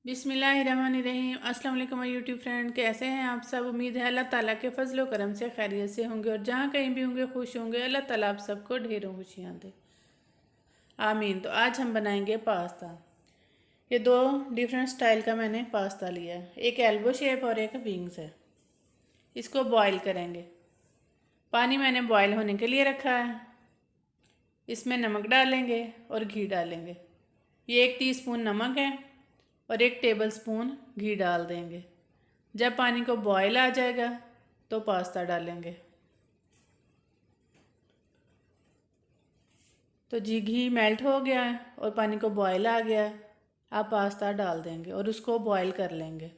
बिस्मिल्लाहिर्रहमानिर्रहीम। अस्सलाम वालेकुम यूट्यूब फ्रेंड, कैसे हैं आप सब। उम्मीद है अल्लाह ताला के फजल व करम से खैरियत से होंगे और जहाँ कहीं भी होंगे खुश होंगे। अल्लाह ताला आप सबको ढेरों खुशियाँ दे, आमीन। तो आज हम बनाएंगे पास्ता। ये दो डिफरेंट स्टाइल का मैंने पास्ता लिया है, एक एल्बो शेप और एक विंग्स है। इसको बॉईल करेंगे। पानी मैंने बॉईल होने के लिए रखा है। इसमें नमक डालेंगे और घी डालेंगे। ये 1 टीस्पून नमक है और 1 टेबल स्पून घी डाल देंगे। जब पानी को बॉयल आ जाएगा तो पास्ता डालेंगे। तो जी घी मेल्ट हो गया है और पानी को बॉयल आ गया है। आप पास्ता डाल देंगे और उसको बॉयल कर लेंगे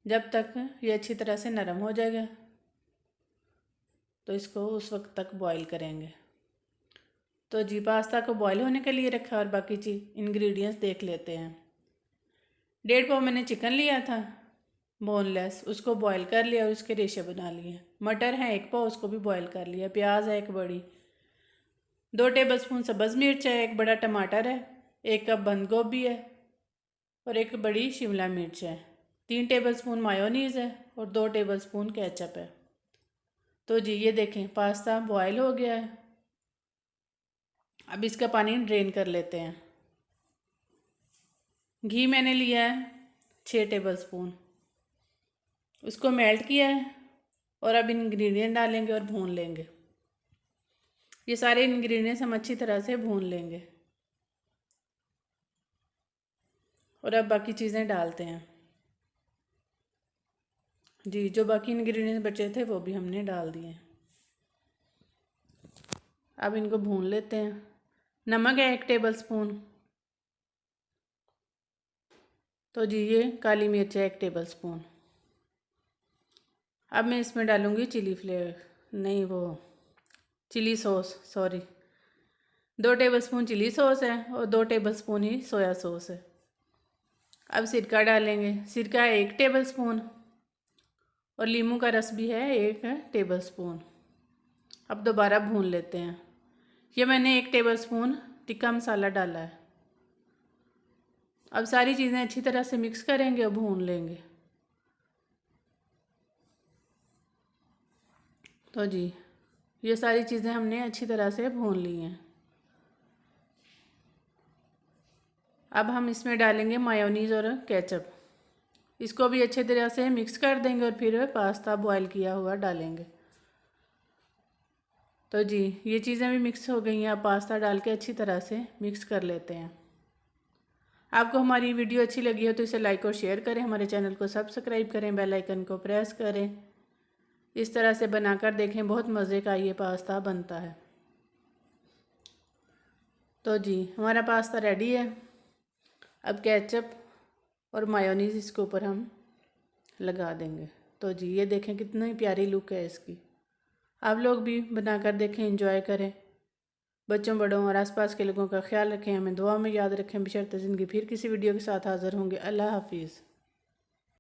जब तक ये अच्छी तरह से नरम हो जाएगा। तो इसको उस वक्त तक बॉयल करेंगे। तो जी पास्ता को बॉयल होने के लिए रखा और बाकी चीज इंग्रेडिएंट्स देख लेते हैं। 1.5 पाव मैंने चिकन लिया था बोनलेस, उसको बॉईल कर लिया और उसके रेशे बना लिए। मटर है 1 पाव, उसको भी बॉईल कर लिया। प्याज है 1 बड़ी, 2 टेबल स्पून सब्ज़ मिर्च है, 1 बड़ा टमाटर है, 1 कप बंद गोभी है और 1 बड़ी शिमला मिर्च है। 3 टेबल स्पून मायोनीज़ है और 2 टेबल स्पून केचप है। तो जी ये देखें पास्ता बॉयल हो गया है। अब इसका पानी ड्रेन कर लेते हैं। घी मैंने लिया है 6 टेबल स्पून, उसको मेल्ट किया है और अब इंग्रेडिएंट डालेंगे और भून लेंगे। ये सारे इंग्रेडिएंट्स हम अच्छी तरह से भून लेंगे और अब बाकी चीज़ें डालते हैं। जी जो बाकी इंग्रेडिएंट्स बचे थे वो भी हमने डाल दिए। अब इनको भून लेते हैं। नमक है 1 टेबल स्पून। तो जी ये काली मिर्च है 1 टेबल स्पून। अब मैं इसमें डालूँगी चिली फ्लेवर, नहीं वो chilli sauce, sorry. 2 tablespoon chilli sauce है और 2 टेबल स्पून ही सोया सॉस है। अब सिरका डालेंगे। सिरका है 1 टेबल स्पून और नींबू का रस भी है 1 टेबल स्पून। अब दोबारा भून लेते हैं। ये मैंने 1 टेबल स्पून टिक्का मसाला डाला है। अब सारी चीज़ें अच्छी तरह से मिक्स करेंगे और भून लेंगे। तो जी ये सारी चीज़ें हमने अच्छी तरह से भून ली हैं। अब हम इसमें डालेंगे मायोनीज़ और केचप। इसको भी अच्छी तरह से मिक्स कर देंगे और फिर पास्ता बॉईल किया हुआ डालेंगे। तो जी ये चीज़ें भी मिक्स हो गई हैं। अब पास्ता डाल के अच्छी तरह से मिक्स कर लेते हैं। आपको हमारी वीडियो अच्छी लगी हो तो इसे लाइक और शेयर करें, हमारे चैनल को सब्सक्राइब करें, बेल आइकन को प्रेस करें। इस तरह से बनाकर देखें, बहुत मज़े का ये पास्ता बनता है। तो जी हमारा पास्ता रेडी है। अब केचप और मायोनीज़ इसके ऊपर हम लगा देंगे। तो जी ये देखें कितनी प्यारी लुक है इसकी। आप लोग भी बनाकर देखें, एंजॉय करें। बच्चों बड़ों और आसपास के लोगों का ख्याल रखें, हमें दुआ में याद रखें। बशर्ते ज़िंदगी फिर किसी वीडियो के साथ हाज़िर होंगे। अल्लाह हाफिज़।